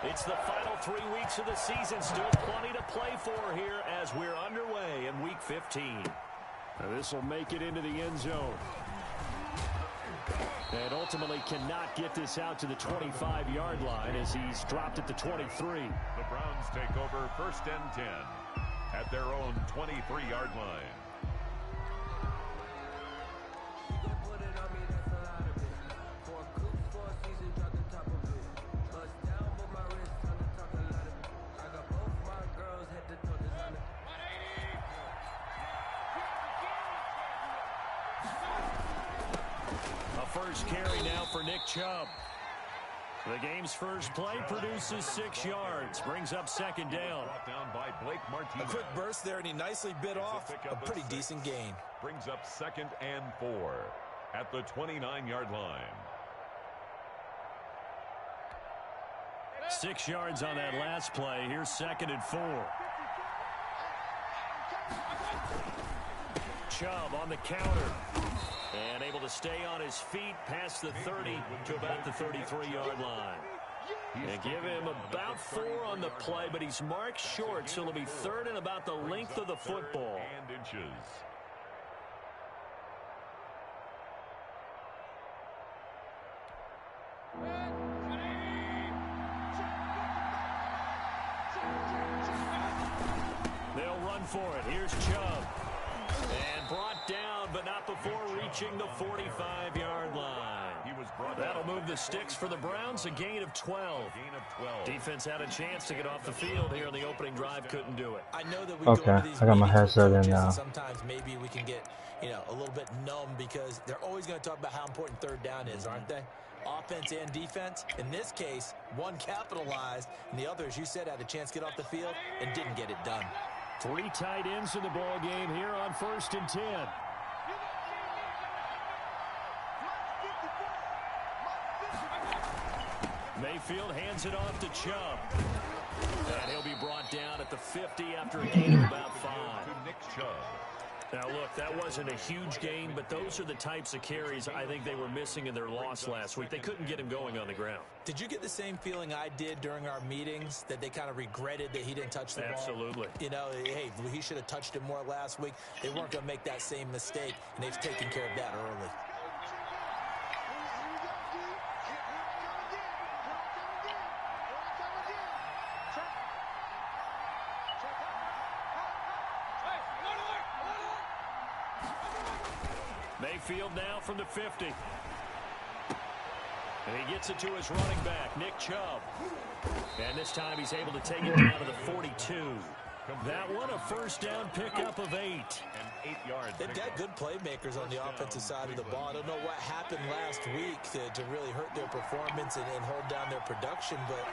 It's the final 3 weeks of the season. Still plenty to play for here as we're underway in Week 15. This will make it into the end zone. And ultimately cannot get this out to the 25-yard line as he's dropped at the 23. The Browns take over 1st and 10 at their own 23-yard line. First carry now for Nick Chubb. The game's first play produces 6 yards. Brings up 2nd down. By Blake a quick burst there, and he nicely bit off a pretty decent gain. Brings up 2nd and 4 at the 29-yard line. 6 yards on that last play. Here's 2nd and 4. Chubb on the counter. And able to stay on his feet past the 30 to about the 33-yard line. And give him about 4 on the play, but he's marked short, so it'll be 3rd and about the length of the football. And inches. They'll run for it. Here's Chubb. And brought down, but not before reaching the 45-yard line. That'll move the sticks for the Browns, a gain of 12. Defense had a chance to get off the field here in the opening drive, couldn't do it. I know that we go into these I got my headset in now. Sometimes maybe we can get, a little bit numb because they're always going to talk about how important 3rd down is, aren't they? Offense and defense. In this case, one capitalized, and the other, as you said, had a chance to get off the field and didn't get it done. 3 tight ends in the ball game here on 1st and 10. Mayfield hands it off to Chubb. And he'll be brought down at the 50 after a gain of about 5. To Nick Chubb. Now, look, that wasn't a huge gain, but those are the types of carries I think they were missing in their loss last week. They couldn't get him going on the ground. Did you get the same feeling I did during our meetings, that they kind of regretted that he didn't touch the ball? Absolutely. Hey, he should have touched it more last week. They weren't going to make that same mistake, and they've taken care of that early. Mayfield now from the 50. And he gets it to his running back, Nick Chubb. And this time he's able to take it down to the 42. That one, a 1st down pickup of 8. And 8 yards. They've got good playmakers on the offensive side of the ball. I don't know what happened last week to really hurt their performance and hold down their production, but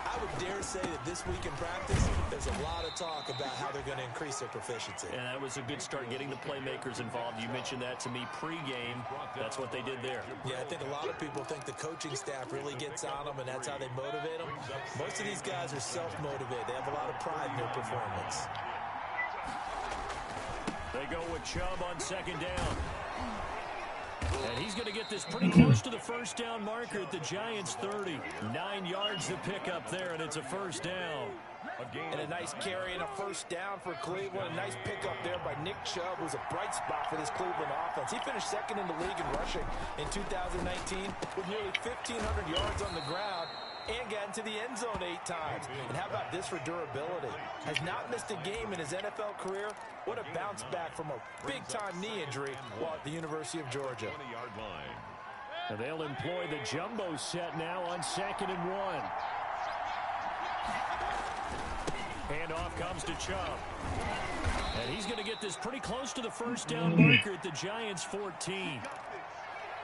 I would dare say that this week in practice, there's a lot of talk about how they're going to increase their proficiency. And that was a good start, getting the playmakers involved. You mentioned that to me pregame. That's what they did there. Yeah, I think a lot of people think the coaching staff really gets on them, and that's how they motivate them. Most of these guys are self-motivated. They have a lot of pride in their performance. They go with Chubb on 2nd down. And he's going to get this pretty close to the 1st down marker at the Giants' 30. 9 yards to pick up there, and it's a 1st down. And a nice carry and a 1st down for Cleveland. A nice pickup there by Nick Chubb, who's a bright spot for this Cleveland offense. He finished 2nd in the league in rushing in 2019 with nearly 1,500 yards on the ground and got into the end zone 8 times. And how about this for durability? Has not missed a game in his NFL career. What a bounce back from a big-time knee injury while at the University of Georgia. 20-yard line. And they'll employ the jumbo set now on 2nd and 1. Handoff comes to Chubb. And he's going to get this pretty close to the 1st down marker at the Giants' 14.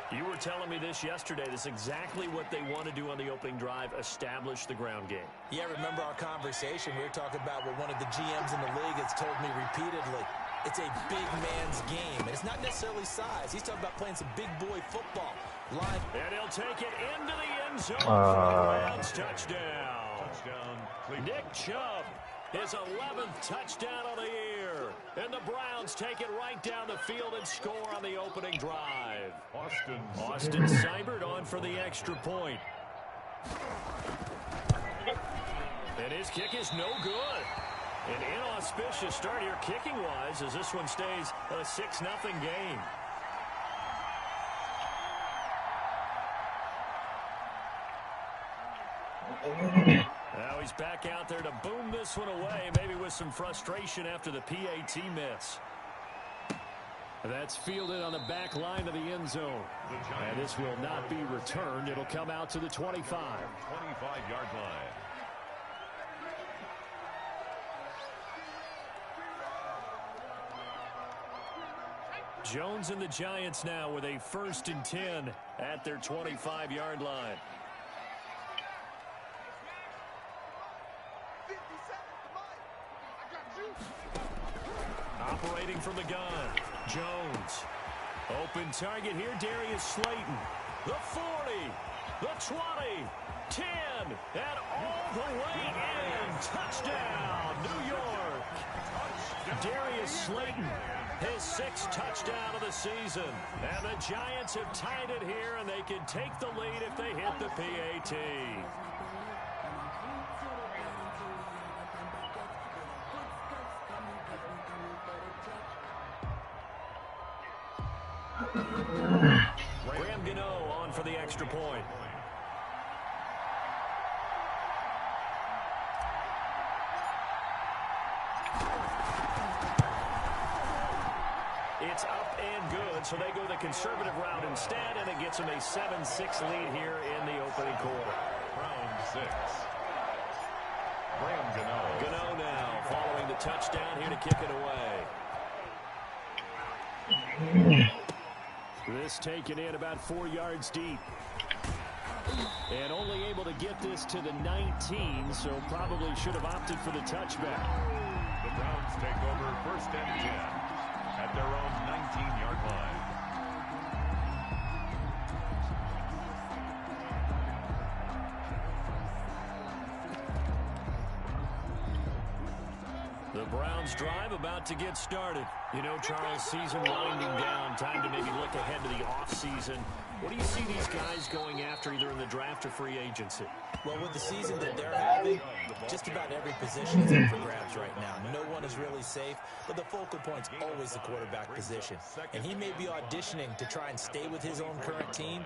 You were telling me this yesterday. This is exactly what they want to do on the opening drive, establish the ground game. Yeah, remember our conversation. We were talking about what one of the GMs in the league has told me repeatedly. It's a big man's game, and it's not necessarily size. He's talking about playing some big boy football. And he'll take it into the end zone for the Browns touchdown. Nick Chubb, his 11th touchdown of the year. And the Browns take it right down the field and score on the opening drive. Austin Seibert on for the extra point. His kick is no good. An inauspicious start here kicking-wise as this one stays a 6-0 game. Now he's back out there to boom this one away, maybe with some frustration after the PAT miss. That's fielded on the back line of the end zone. And this will not be returned. It'll come out to the 25. 25-yard line. Jones and the Giants now with a 1st and 10 at their 25-yard line. Operating from the gun, Jones. Open target here, Darius Slayton. The 40, the 20, 10, and all the way in. Touchdown, New York. Darius Slayton, his 6th touchdown of the season. And the Giants have tied it here, and they can take the lead if they hit the PAT. Graham Gano on for the extra point. It's up and good, so they go the conservative route instead, and it gets them a 7-6 lead here in the opening quarter. Round 6. Graham Gano. Gano now following the touchdown here to kick it away. This taken in about 4 yards deep. And only able to get this to the 19, so probably should have opted for the touchback. The Browns take over 1st and 10 at their own 19-yard line. The Browns drive about to get started. You know, Charles, season winding down. Time to maybe look ahead to the offseason. What do you see these guys going after either in the draft or free agency? Well, with the season that they're having, just about every position is up for grabs right now. No one is really safe, but the focal point's always the quarterback position. And he may be auditioning to try and stay with his own current team.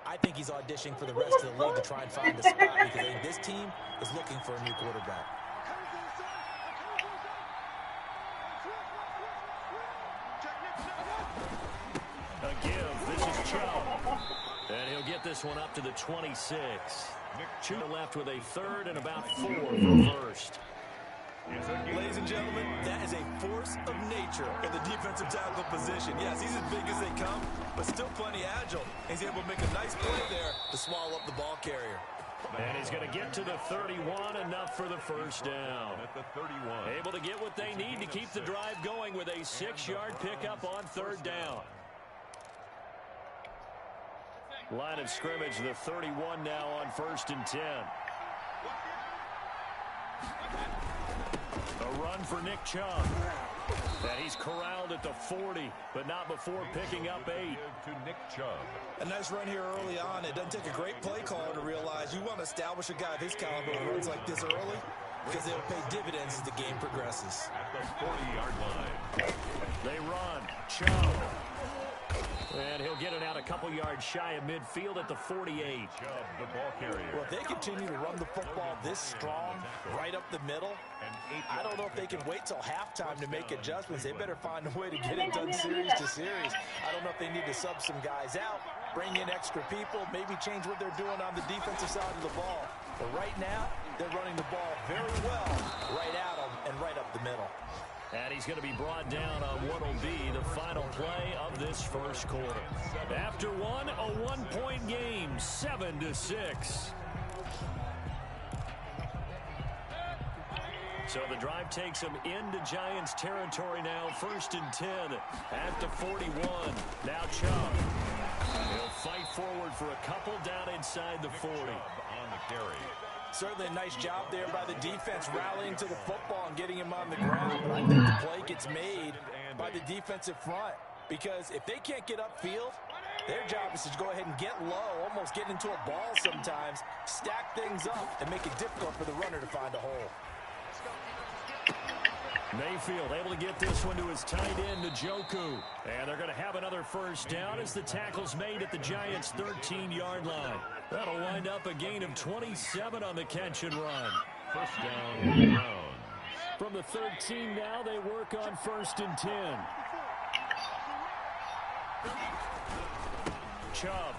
I think he's auditioning for the rest of the league to try and find a spot because I think this team is looking for a new quarterback. A give. This is Chubb. And he'll get this one up to the 26. Chubb left with a 3rd and about 4 for first. Ladies and gentlemen, that is a force of nature in the defensive tackle position. Yes, he's as big as they come, but still plenty agile. He's able to make a nice play there to swallow up the ball carrier. And he's going to get to the 31, enough for the first down. At the 31. Able to get what they need to keep the drive going with a 6-yard pickup on 3rd down. Line of scrimmage, the 31 now on 1st and 10. A run for Nick Chubb. And he's corralled at the 40, but not before picking up 8. To Nick Chubb. A nice run here early on. It doesn't take a great play caller to realize you want to establish a guy of his caliber who runs like this early because they'll pay dividends as the game progresses. At the 40-yard line. They run. Chubb. And he'll get it out a couple yards shy of midfield at the 48. Chubb, the ball carrier. Well, if they continue to run the football this strong, right up the middle, I don't know if they can wait till halftime to make adjustments. They better find a way to get it done series to series. I don't know if they need to sub some guys out, bring in extra people, maybe change what they're doing on the defensive side of the ball. But right now, they're running the ball very well right at them and right up the middle. And he's going to be brought down on what will be the final play of this first quarter. After one, a one-point game, 7-6. So the drive takes him into Giants territory now. 1st and 10 at the 41. Now Chubb. He'll fight forward for a couple down inside the 40. On the carry. Certainly a nice job there by the defense rallying to the football and getting him on the ground. But I think the play gets made by the defensive front because if they can't get upfield, Their job is to go ahead and get low, almost get into a ball sometimes, stack things up, and make it difficult for the runner to find a hole. Mayfield able to get this one to his tight end, Njoku. And they're going to have another first down as the tackle's made at the Giants' 13-yard line. That'll wind up a gain of 27 on the catch and run. First down, Browns. From the 13 now, they work on 1st and 10. Chubb.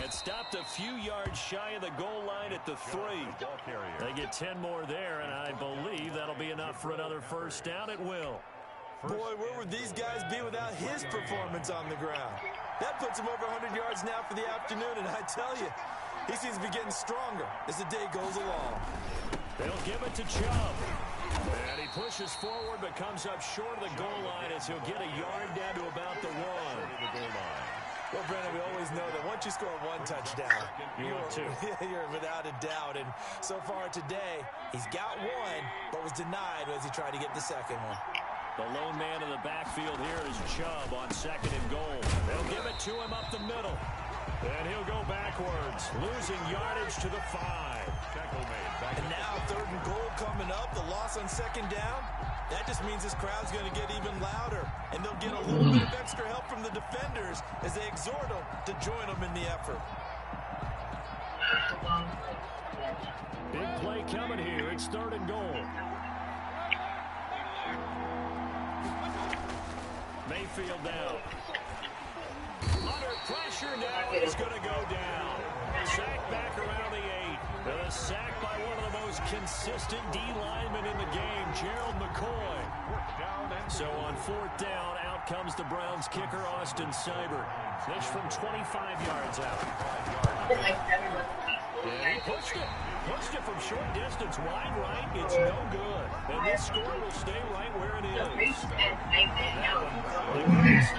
And stopped a few yards shy of the goal line at the 3. They get 10 more there, and I believe that'll be enough for another first down. It will. Boy, where would these guys be without his performance on the ground? That puts him over 100 yards now for the afternoon, and I tell you, he seems to be getting stronger as the day goes along. They'll give it to Chubb. And he pushes forward but comes up short of the goal line as he'll get a yard down to about the 1. Well, Brennan, we always know that once you score one touchdown, you're without a doubt. And so far today, he's got one, but was denied as he tried to get the second one. The lone man in the backfield here is Chubb on 2nd and goal. They'll give it to him up the middle. And he'll go backwards, losing yardage to the 5. And now 3rd and goal coming up, the loss on 2nd down. That just means this crowd's going to get even louder, and they'll get a little bit of extra help from the defenders as they exhort them to join them in the effort. Big play coming here. It's 3rd and goal. Mayfield down. Under pressure now, he's going to go down. Sacked back around the 8. The sack by one of the most consistent D linemen in the game, Gerald McCoy. So on 4th down, out comes the Browns kicker, Austin Seibert. This from 25 yards out. And he pushed it. Pushed it from short distance, wide right. It's no good. And this score will stay right where it is.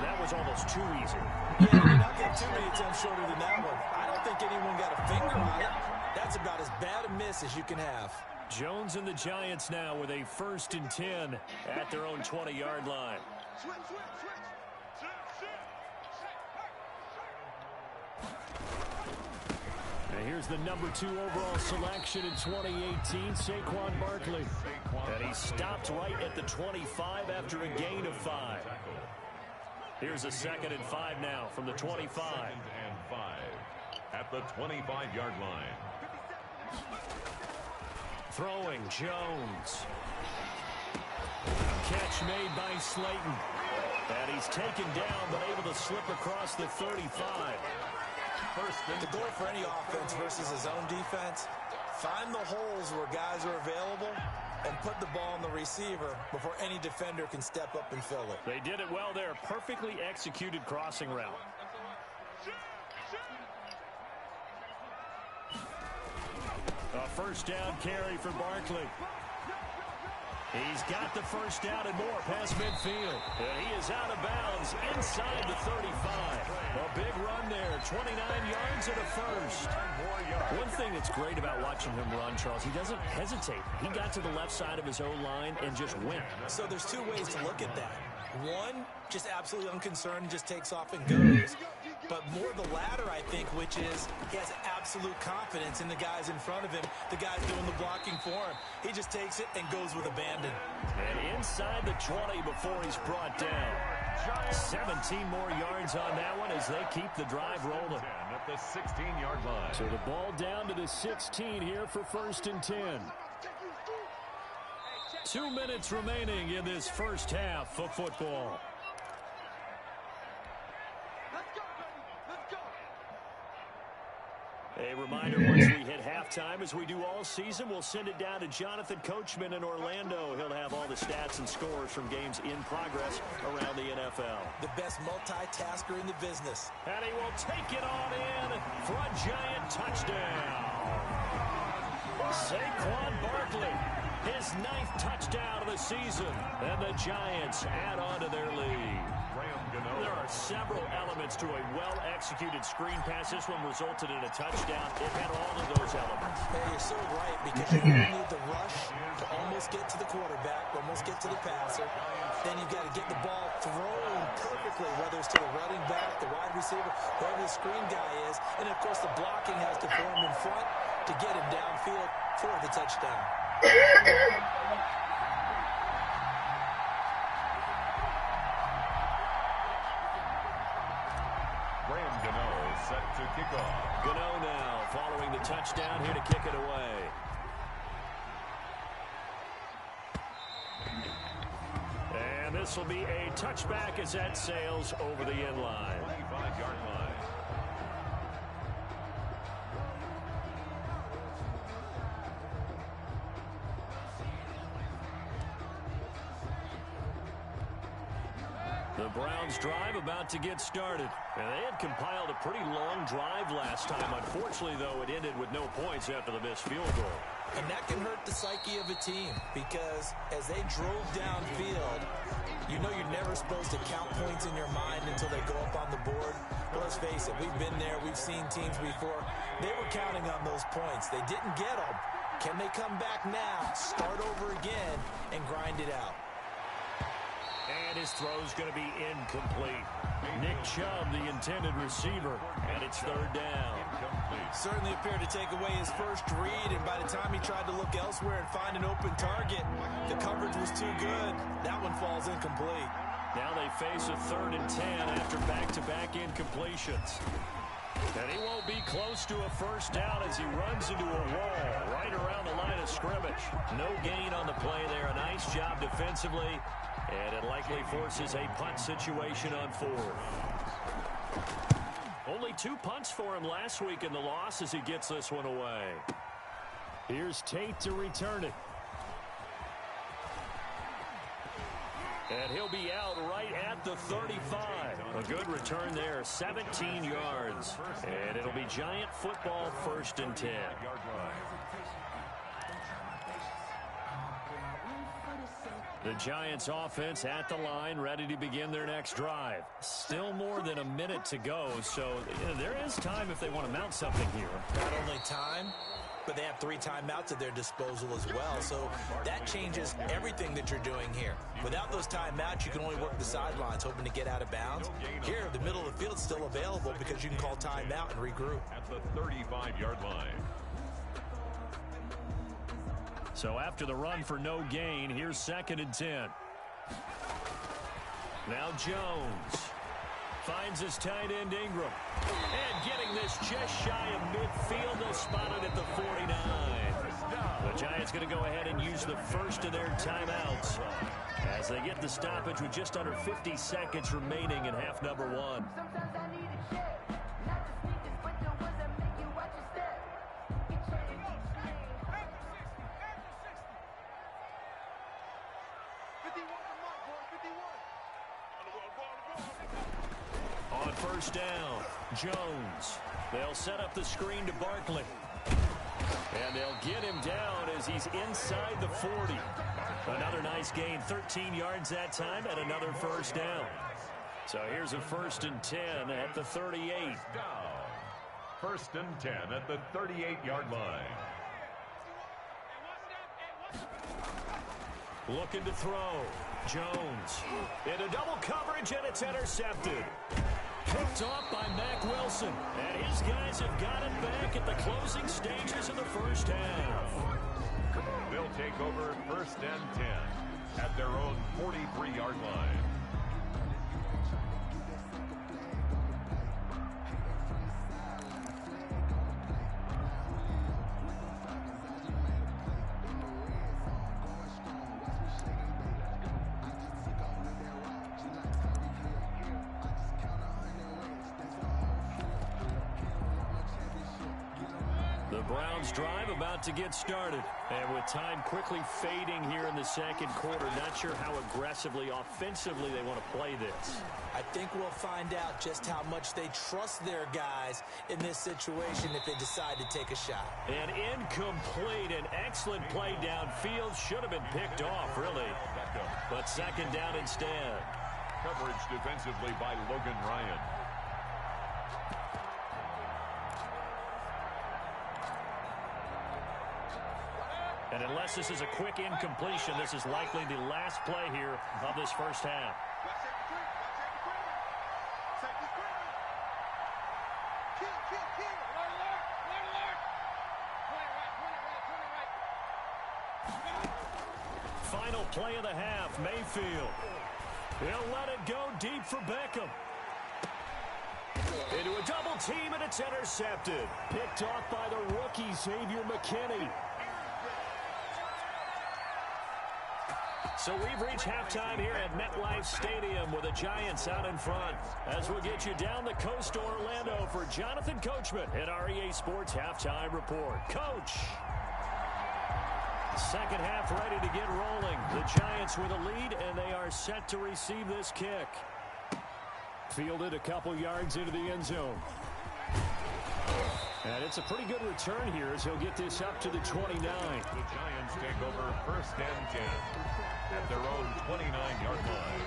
That was almost too easy. Yeah, you're not getting too many attempts shorter than that one. I don't think anyone got a finger on it. That's about as bad a miss as you can have. Jones and the Giants now with a 1st and 10 at their own 20-yard line. And here's the number 2 overall selection in 2018, Saquon Barkley. And he stopped right at the 25 after a gain of 5. Here's a 2nd and 5 now from the 25. 2nd and 5 at the 25-yard line. Throwing, Jones. Catch made by Slayton. And he's taken down but able to slip across the 35. The goal for any offense versus his own defense, find the holes where guys are available and put the ball on the receiver before any defender can step up and fill it. They did it well there. Perfectly executed crossing route. A 1st down carry for Barkley. He's got the 1st down and more past midfield. And he is out of bounds inside the 35. A big run there, 29 yards and a 1st. One thing that's great about watching him run, Charles, he doesn't hesitate. He got to the left side of his own line and just went. So there's 2 ways to look at that. One, just absolutely unconcerned, just takes off and goes. But more the latter, I think, which is he has absolute confidence in the guys in front of him, the guys doing the blocking for him. He just takes it and goes with abandon. And inside the 20 before he's brought down. 17 more yards on that one as they keep the drive rolling. At the 16-yard line. So the ball down to the 16 here for 1st and 10. 2 minutes remaining in this first half of football. A reminder, once we hit halftime, as we do all season, we'll send it down to Jonathan Coachman in Orlando. He'll have all the stats and scores from games in progress around the NFL. The best multitasker in the business. And he will take it on in for a Giant touchdown. Saquon Barkley, his 9th touchdown of the season. And the Giants add on to their lead. There are several elements to a well-executed screen pass. This one resulted in a touchdown. It had all of those elements. Hey, you're so right, because you need the rush to almost almost get to the quarterback, almost get to the passer. Then you've got to get the ball thrown perfectly, whether it's to the running back, the wide receiver, whoever the screen guy is. And, of course, the blocking has to form in front to get him downfield for the touchdown. Set to kick off. Gano now following the touchdown here to kick it away. And this will be a touchback as that sails over the end line. 25-yard line. The Browns drive about to get started. And they had compiled a pretty long drive last time. Unfortunately, though, it ended with no points after the missed field goal. And that can hurt the psyche of a team because as they drove downfield, you know you're never supposed to count points in your mind until they go up on the board. But let's face it, we've been there. We've seen teams before. They were counting on those points. They didn't get them. Can they come back now, start over again, and grind it out? And his throw's going to be incomplete. Nick Chubb, the intended receiver, and it's third down. Certainly appeared to take away his first read, and by the time he tried to look elsewhere and find an open target, the coverage was too good. That one falls incomplete. Now they face a 3rd and 10 after back-to-back incompletions. And he won't be close to a first down as he runs into a wall right around the line of scrimmage. No gain on the play there. A nice job defensively. And it likely forces a punt situation on 4th. Only 2 punts for him last week in the loss as he gets this one away. Here's Tate to return it. And he'll be out right at the 35. A good return there, 17 yards. And it'll be Giant football, 1st and 10. The Giants offense at the line, ready to begin their next drive. Still more than a minute to go, so there is time if they want to mount something here. Not only time, but they have 3 timeouts at their disposal as well, so that changes everything that you're doing here. Without those timeouts, you can only work the sidelines, hoping to get out of bounds. Here, the middle of the field is still available because you can call timeout and regroup. At the 35-yard line. So after the run for no gain, here's 2nd and 10. Now Jones finds his tight end Ingram. And getting this just shy of midfield, they'll spot it at the 49. The Giants going to go ahead and use the first of their timeouts as they get the stoppage with just under 50 seconds remaining in half number 1. On first down, Jones. They'll set up the screen to Barkley. And they'll get him down as he's inside the 40. Another nice gain, 13 yards that time, and another first down. So here's a 1st and 10 at the 38. 1st and 10 at the 38-yard line. Looking to throw. Jones into double coverage, and it's intercepted. Picked off by Mack Wilson. And his guys have got it back at the closing stages of the first half. They'll take over 1st and 10 at their own 43-yard line. Browns drive about to get started. And with time quickly fading here in the 2nd quarter, not sure how aggressively, offensively they want to play this. I think we'll find out just how much they trust their guys in this situation if they decide to take a shot. An incomplete and excellent play downfield. Should have been picked off, really. But 2nd down instead. Coverage defensively by Logan Ryan. And unless this is a quick incompletion, this is likely the last play here of this first half. Final play of the half, Mayfield. He'll let it go deep for Beckham. Into a double team, and it's intercepted. Picked off by the rookie, Xavier McKinney. So we've reached halftime here at MetLife Stadium with the Giants out in front. As we'll get you down the coast to Orlando for Jonathan Coachman at our EA Sports Halftime Report. Coach! Second half ready to get rolling. The Giants with a lead, and they are set to receive this kick. Fielded a couple yards into the end zone. And it's a pretty good return here as he'll get this up to the 29. The Giants take over first and 10 at their own 29-yard line.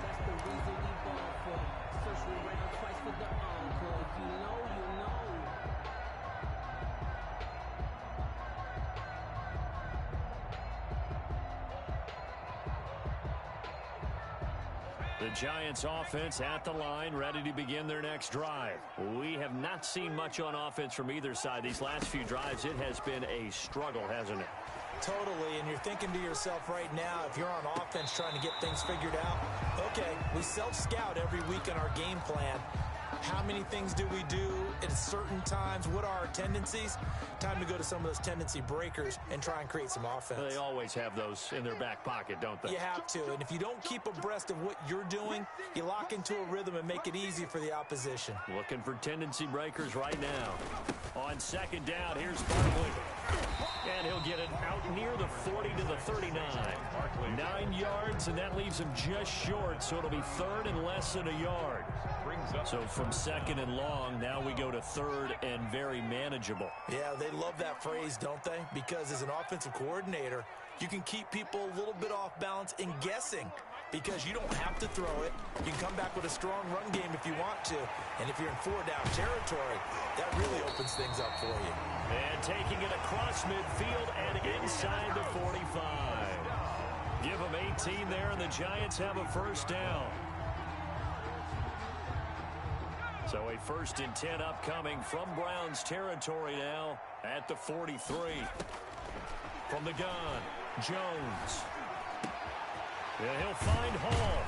That's the reason we ball for. Circle around twice for the encore. You know. The Giants offense at the line, ready to begin their next drive. We have not seen much on offense from either side. These last few drives, it has been a struggle, hasn't it? Totally, and you're thinking to yourself right now, if you're on offense trying to get things figured out, okay, we self-scout every week in our game plan. How many things do we do at certain times? What are our tendencies? Time to go to some of those tendency breakers and try and create some offense. They always have those in their back pocket, don't they? You have to, and if you don't keep abreast of what you're doing, you lock into a rhythm and make it easy for the opposition. Looking for tendency breakers right now. On second down, here's Barkley. And he'll get it out near the 40 to the 39. 9 yards, and that leaves him just short, so it'll be third and less than a yard. So from second and long, now we go to third and very manageable. Yeah, they love that phrase, don't they? Because as an offensive coordinator, you can keep people a little bit off balance in guessing because you don't have to throw it. You can come back with a strong run game if you want to. And if you're in four-down territory, that really opens things up for you. And taking it across midfield and inside the 45. Give them 18 there, and the Giants have a first down. So a first and 10 upcoming from Browns territory now at the 43. From the gun, Jones. Yeah, he'll find Hall.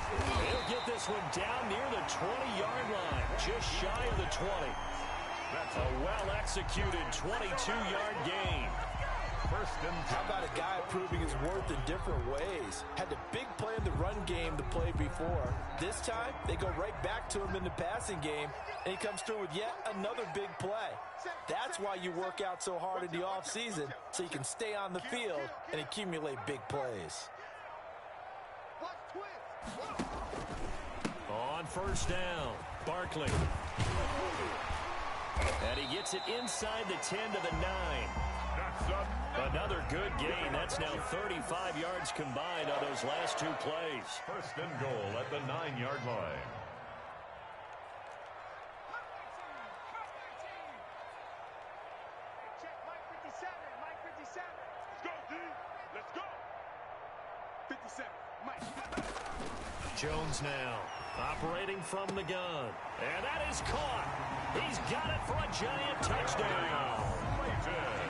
He'll get this one down near the 20-yard line, just shy of the 20. That's a well-executed 22-yard gain. First and how about a guy proving his worth in different ways? Had the big play in the run game to play before. This time, they go right back to him in the passing game, and he comes through with yet another big play. That's why you work out so hard in the offseason, so you can stay on the field and accumulate big plays. On first down, Barkley. And he gets it inside the 10 to the 9. Another good gain. That's now 35 yards combined on those last two plays. First and goal at the 9-yard line. Mike 57. Let's go, D. Let's go. 57. Mike. Jones now operating from the gun. And that is caught. He's got it for a Giant touchdown.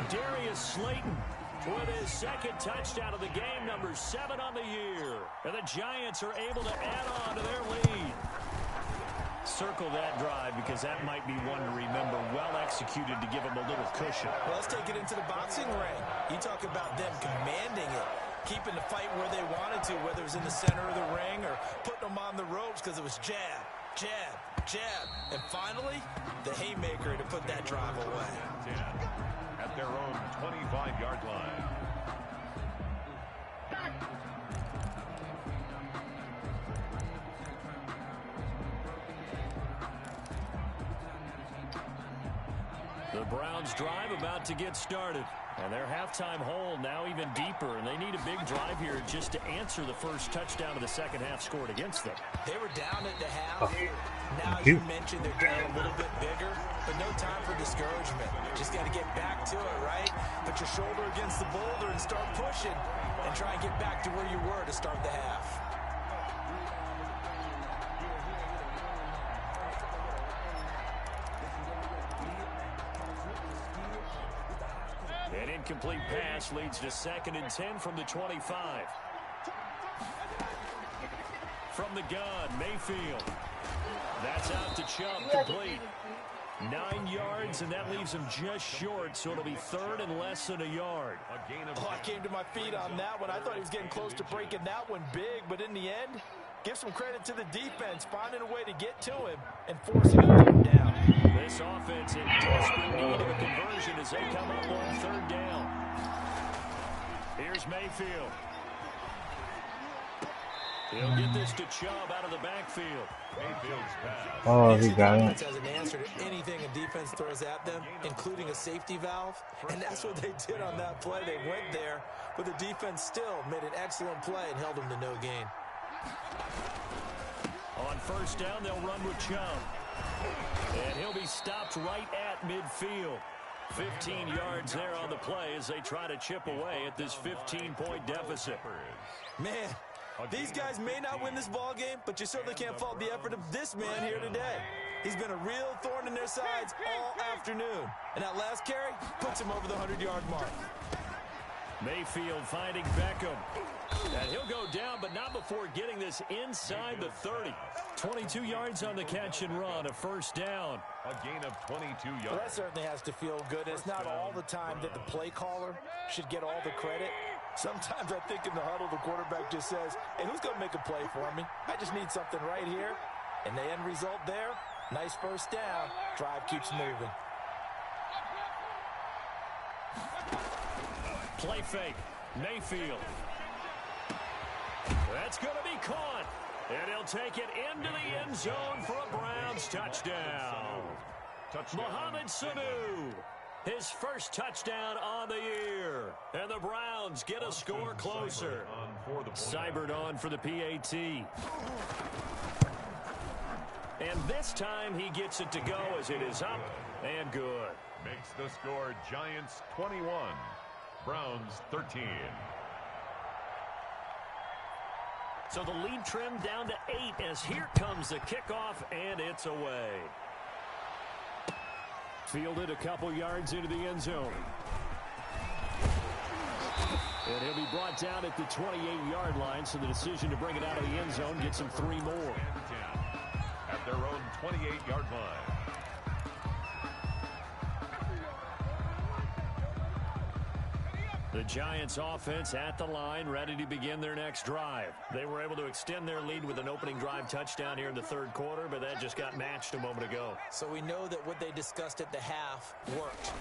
Darius Slayton with his second touchdown of the game, number 7 on the year. And the Giants are able to add on to their lead. Circle that drive because that might be one to remember. Well executed to give them a little cushion. Well, let's take it into the boxing ring. You talk about them commanding it, keeping the fight where they wanted to, whether it was in the center of the ring or putting them on the ropes because it was jab, jab, jab. And finally, the haymaker to put that drive away. At their own 25-yard line. The Browns drive about to get started. And their halftime hole now even deeper, and they need a big drive here just to answer the first touchdown of the second half scored against them. They were down at the half. Now, as you mentioned, they're down a little bit bigger, but no time for discouragement. Just got to get back to it, right? Put your shoulder against the boulder and start pushing and try and get back to where you were to start the half. An incomplete pass leads to 2nd and 10 from the 25. From the gun, Mayfield. That's out to Chubb, complete. 9 yards, and that leaves him just short, so it'll be 3rd and less than a yard. I came to my feet on that one. I thought he was getting close to breaking that one big, but in the end, give some credit to the defense, finding a way to get to him and forcing him to come down. This offense in desperate need of a conversion as they come up on 3rd down. Here's Mayfield. He'll get this to Chubb out of the backfield. Mayfield's pass. Oh, he got it. Has an answer to anything a defense throws at them, including a safety valve. And that's what they did on that play. They went there, but the defense still made an excellent play and held them to no gain. On 1st down, they'll run with Chubb. And he'll be stopped right at midfield. 15 yards there on the play as they try to chip away at this 15-point deficit. Man, these guys may not win this ball game, but you certainly can't fault the effort of this man here today. He's been a real thorn in their sides all afternoon. And that last carry puts him over the 100-yard mark. Mayfield finding Beckham. And he'll go down, but not before getting this inside the 30. 22 yards on the catch and run, a 1st down. A gain of 22 yards. Well, that certainly has to feel good. It's not all the time that the play caller should get all the credit. Sometimes I think in the huddle, the quarterback just says, hey, who's going to make a play for me? I just need something right here. And the end result there, nice 1st down. Drive keeps moving. Play fake. Mayfield. That's going to be caught. And he'll take it into the end zone for a Browns touchdown. Mohamed Sanu. His 1st touchdown on the year. And the Browns get a score closer. Seibert on for the PAT. And this time he gets it to go as it is up and good. Makes the score Giants 21, Browns 13. So the lead trimmed down to 8 as here comes the kickoff, and it's away. Fielded a couple yards into the end zone. And he'll be brought down at the 28-yard line, so the decision to bring it out of the end zone gets him 3 more. At their own 28-yard line. The Giants offense at the line, ready to begin their next drive. They were able to extend their lead with an opening drive touchdown here in the 3rd quarter, but that just got matched a moment ago. So we know that what they discussed at the half worked.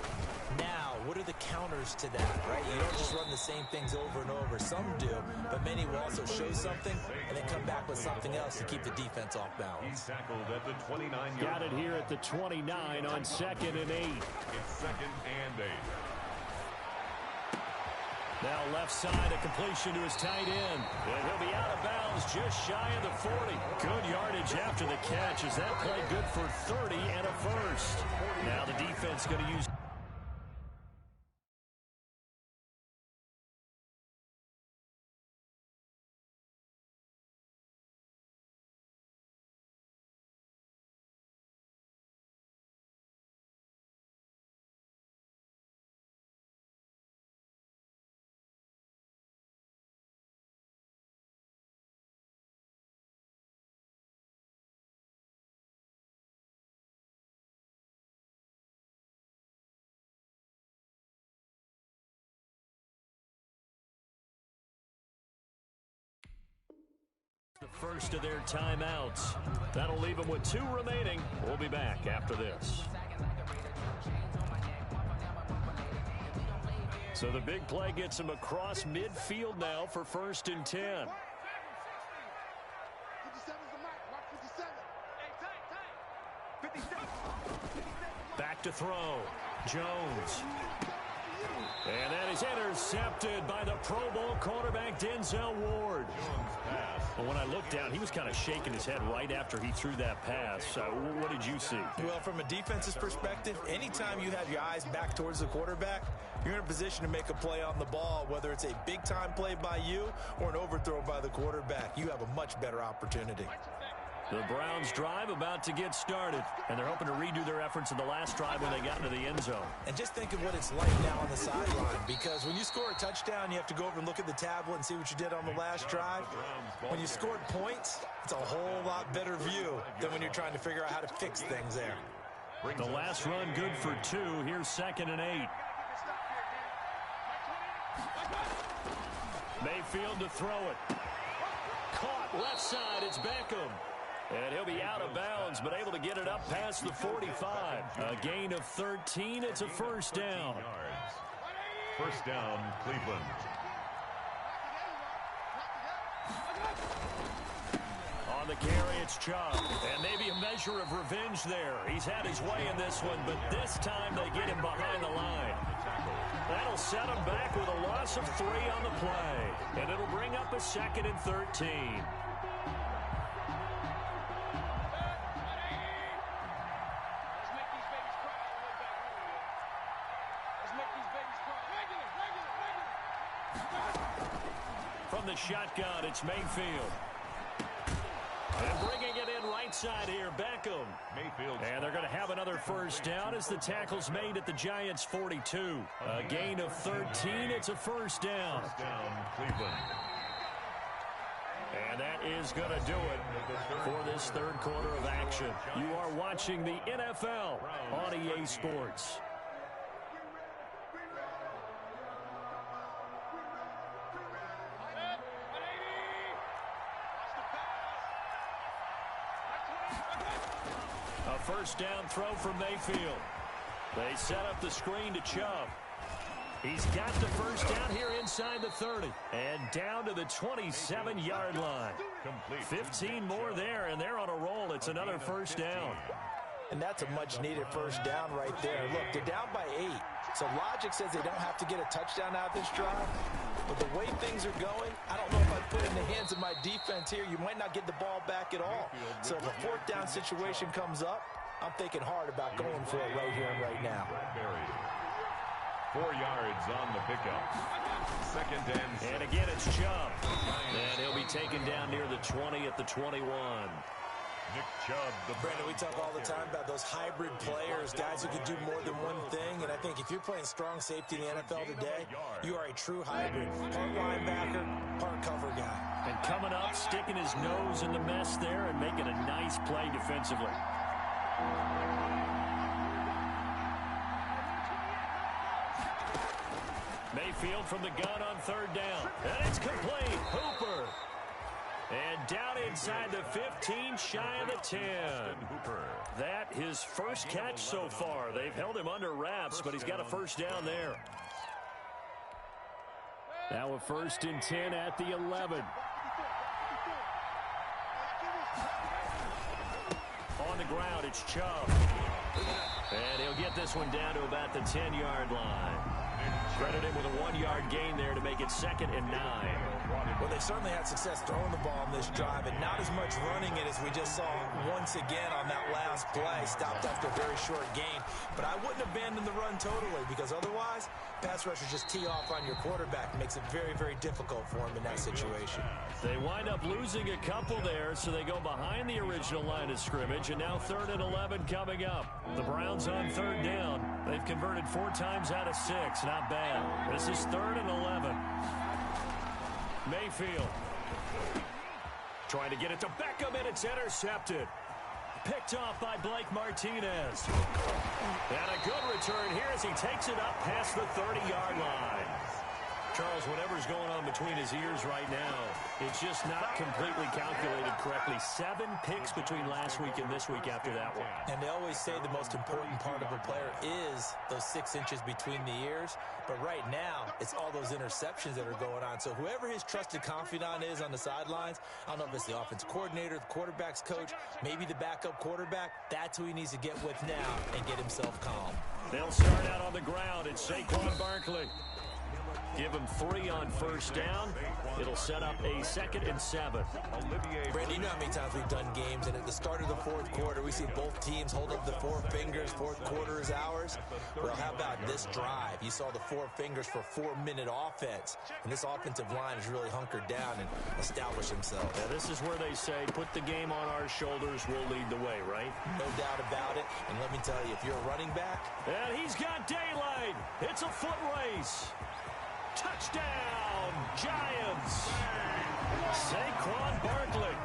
Now, what are the counters to that, right? You don't just run the same things over and over. Some do, but many will also show something and then come back with something else to keep the defense off balance. He's tackled at the 29-yard line. Got it here at the 29 on 2nd and 8. It's 2nd and 8. Now left side, a completion to his tight end. And he'll be out of bounds just shy of the 40. Good yardage after the catch. Is that play good for 30 and a 1st? Now the defense going to use... the first of their timeouts. That'll leave them with 2 remaining. We'll be back after this. So the big play gets them across midfield now for 1st and 10. Back to throw. Jones. And that is intercepted by the Pro Bowl quarterback, Denzel Ward. Well, when I looked down, he was kind of shaking his head right after he threw that pass. What did you see? Well, from a defense's perspective, anytime you have your eyes back towards the quarterback, you're in a position to make a play on the ball, whether it's a big-time play by you or an overthrow by the quarterback. You have a much better opportunity. The Browns drive about to get started, and they're hoping to redo their efforts in the last drive when they got into the end zone. And just think of what it's like now on the sideline, because when you score a touchdown, you have to go over and look at the tablet and see what you did on the last drive. When you scored points, it's a whole lot better view than when you're trying to figure out how to fix things there. The last run good for 2. Here's 2nd and 8. Mayfield to throw it. Caught left side. It's Beckham. And he'll be out of bounds, but able to get it up past the 45. A gain of 13. It's a first down. First down, Cleveland. On the carry, it's Chubb. And maybe a measure of revenge there. He's had his way in this one, but this time they get him behind the line. That'll set him back with a loss of 3 on the play. And it'll bring up a 2nd and 13. From the shotgun, it's Mayfield. And bringing it in right side here, Beckham. Mayfield. And they're going to have another first down as the tackle's made at the Giants' 42. A gain of 13. It's a first down. First down, Cleveland. And that is going to do it for this third quarter of action. You are watching the NFL on EA Sports. A first down throw from Mayfield. They set up the screen to Chubb. He's got the first down here inside the 30. And down to the 27-yard line. 15 more there, and they're on a roll. It's another first down. And that's a much-needed first down right there. Look, they're down by 8. So logic says they don't have to get a touchdown out of this drive. But the way things are going, I don't know if I put it in the hands of my defense here. You might not get the ball back at all. So if a 4th down situation comes up, I'm thinking hard about going for it right here and right now. 4 yards on the pickup. 2nd and 6. And again, it's Chubb. And he'll be taken down near the 20 at the 21. Nick Chubb. Brandon, we talk all the time about those hybrid players, guys who can do more than one thing. And I think if you're playing strong safety in the NFL today, you are a true hybrid. Part linebacker, part cover guy. And coming up, sticking his nose in the mess there and making a nice play defensively. Mayfield from the gun on 3rd down. And it's complete. Hooper. And down inside the 15, shy of the 10. That his first catch so far. They've held him under wraps, but he's got a first down there. Now a 1st and 10 at the 11. On the ground, it's Chubb. And he'll get this one down to about the 10-yard line. Credit him with a 1-yard gain there to make it 2nd and 9. Well, they certainly had success throwing the ball on this drive, and not as much running it as we just saw once again on that last play. Stopped after a very short gain. But I wouldn't abandon the run totally, because otherwise, pass rushers just tee off on your quarterback. It makes it very, very difficult for him in that situation. They wind up losing a couple there, so they go behind the original line of scrimmage, and now 3rd and 11 coming up. The Browns on 3rd down. They've converted 4 times out of 6. Not bad. This is 3rd and 11. Mayfield trying to get it to Beckham, and it's intercepted. Picked off by Blake Martinez. And a good return here as he takes it up past the 30-yard line. Charles, whatever's going on between his ears right now, it's just not completely calculated correctly. 7 picks between last week and this week after that one. And they always say the most important part of a player is those 6 inches between the ears. But right now, it's all those interceptions that are going on. So whoever his trusted confidant is on the sidelines, I don't know if it's the offense coordinator, the quarterback's coach, maybe the backup quarterback, that's who he needs to get with now and get himself calm. They'll start out on the ground. It's Saquon Barkley. Give him 3 on first down. It'll set up a 2nd and 7. Brandon, you know how many times we've done games, and at the start of the 4th quarter, we see both teams hold up the 4 fingers. 4th quarter is ours. Well, how about this drive? You saw the 4 fingers for 4-minute offense, and this offensive line has really hunkered down and established themselves. Yeah, this is where they say, put the game on our shoulders, we'll lead the way, right? No doubt about it. And let me tell you, if you're a running back... And he's got daylight. It's a foot race. Touchdown, Giants. Saquon Barkley,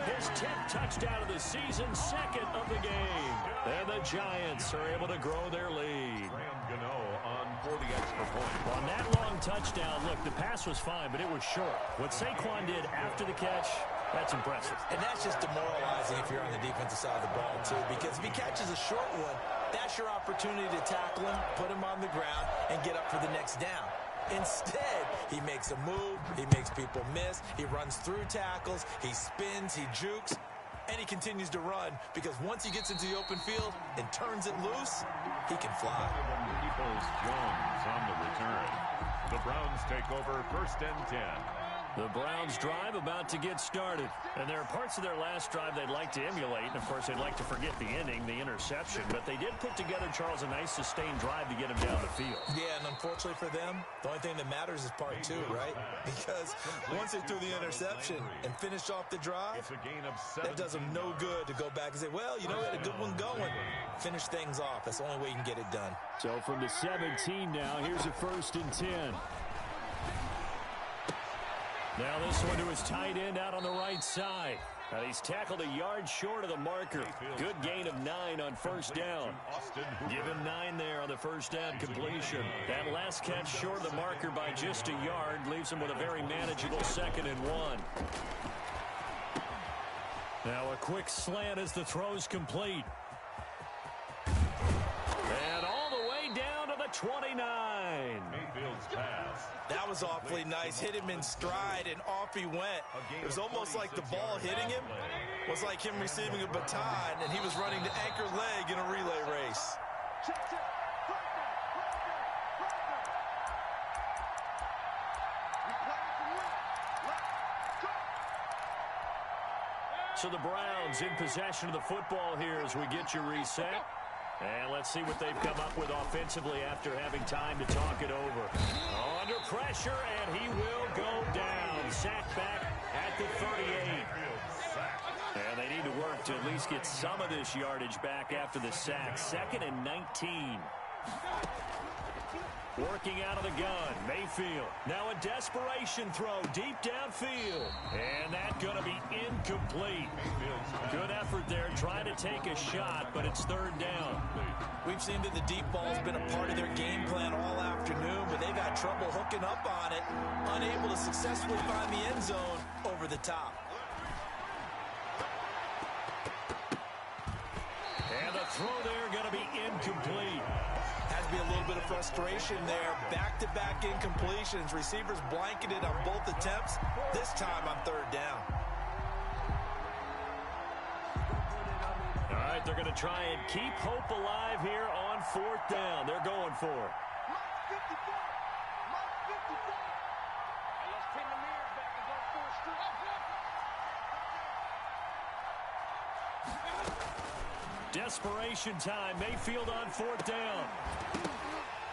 his 10th touchdown of the season, 2nd of the game. And the Giants are able to grow their lead. On for the extra point. On that long touchdown, look, the pass was fine, but it was short. What Saquon did after the catch, that's impressive. And that's just demoralizing if you're on the defensive side of the ball, too, because if he catches a short one, that's your opportunity to tackle him, put him on the ground, and get up for the next down. Instead, he makes a move, he makes people miss, he runs through tackles, he spins, he jukes, and he continues to run because once he gets into the open field and turns it loose, he can fly. Jones on the return. The Browns take over 1st and 10. The Browns drive about to get started. And there are parts of their last drive they'd like to emulate. And, of course, they'd like to forget the ending, the interception. But they did put together, Charles, a nice sustained drive to get him down the field. Yeah, and unfortunately for them, the only thing that matters is part 2, right? Because once they threw the interception and finished off the drive, that does them no good to go back and say, well, you know, we had a good one going. Finish things off. That's the only way you can get it done. So from the 17 now, here's a 1st and 10. Now this one to his tight end out on the right side. And he's tackled a yard short of the marker. Good gain of 9 on first down. Give him 9 there on the first down completion. That last catch short of the marker by just a yard leaves him with a very manageable 2nd and 1. Now a quick slant as the throw's complete. And all the way down to the 29. Mayfield's pass. That was awfully nice. Hit him in stride, and off he went. It was almost like the ball hitting him was like him receiving a baton, and he was running the anchor leg in a relay race. So the Browns in possession of the football here as we get you reset. And let's see what they've come up with offensively after having time to talk it over. Under pressure, and he will go down. Sacked back at the 38. And they need to work to at least get some of this yardage back after the sack. 2nd and 19. Working out of the gun, Mayfield. Now a desperation throw deep downfield. And that's going to be incomplete. Good effort there trying to take a shot, but it's 3rd down. We've seen that the deep ball's been a part of their game plan all afternoon, but they've had trouble hooking up on it, unable to successfully find the end zone over the top. And the throw there going to be incomplete. Has to be a little bit of frustration there. Back-to-back incompletions. Receivers blanketed on both attempts. This time on 3rd down. All right, they're going to try and keep hope alive here on 4th down. They're going for it. Desperation time. Mayfield on 4th down.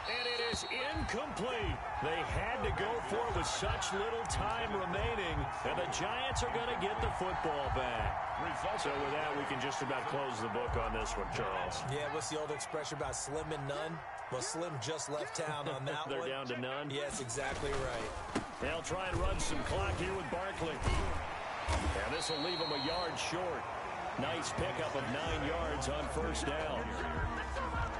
And it is incomplete. They had to go for it with such little time remaining. And the Giants are going to get the football back. So with that, we can just about close the book on this one, Charles. Yeah, what's the old expression about slim and none? Well, Slim just left town on that They're one. down to none. Yes, exactly right. They'll try and run some clock here with Barkley. And this will leave them a yard short. Nice pickup of 9 yards on first down.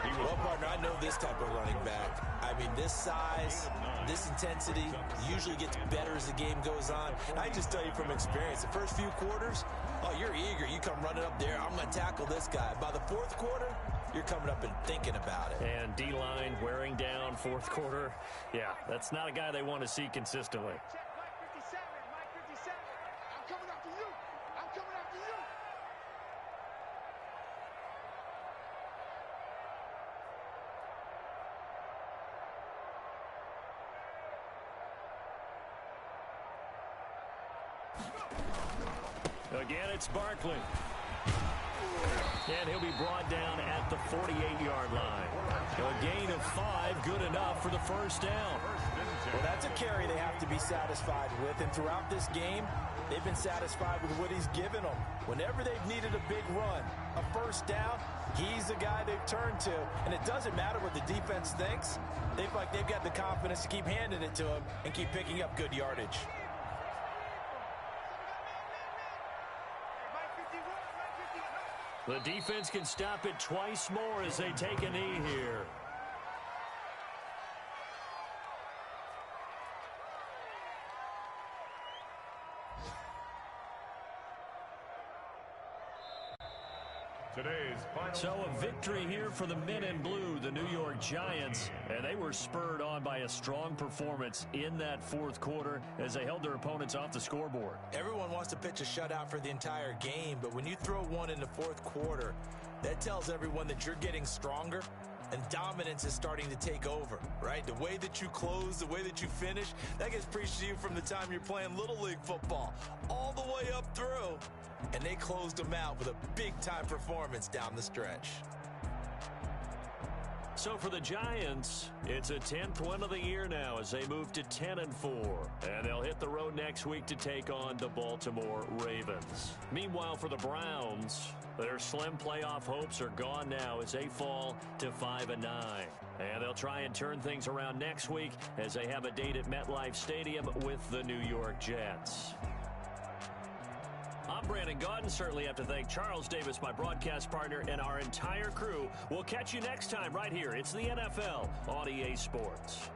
Well, partner, I know this type of running back. I mean, this size, this intensity usually gets better as the game goes on. And I just tell you from experience, the first few quarters, oh, you're eager. You come running up there, I'm going to tackle this guy. By the fourth quarter, you're coming up and thinking about it. And D-line wearing down fourth quarter. Yeah, that's not a guy they want to see consistently. Again, it's Barkley. And he'll be brought down at the 48-yard line. A gain of 5, good enough for the first down. Well, that's a carry they have to be satisfied with. And throughout this game, they've been satisfied with what he's given them. Whenever they've needed a big run, a first down, he's the guy they've turned to. And it doesn't matter what the defense thinks. They've got the confidence to keep handing it to him and keep picking up good yardage. The defense can stop it twice more as they take a knee here. So a victory here for the men in blue, the New York Giants, and they were spurred on by a strong performance in that fourth quarter as they held their opponents off the scoreboard. Everyone wants to pitch a shutout for the entire game, but when you throw one in the fourth quarter, that tells everyone that you're getting stronger and dominance is starting to take over, right? The way that you close, the way that you finish, that gets preached to you from the time you're playing Little League football all the way up through. And they closed them out with a big-time performance down the stretch. So for the Giants, it's a 10th win of the year now as they move to 10-4. And they'll hit the road next week to take on the Baltimore Ravens. Meanwhile, for the Browns, their slim playoff hopes are gone now as they fall to 5-9. And they'll try and turn things around next week as they have a date at MetLife Stadium with the New York Jets. I'm Brandon Gaudin. Certainly have to thank Charles Davis, my broadcast partner, and our entire crew. We'll catch you next time right here. It's the NFL on EA Sports.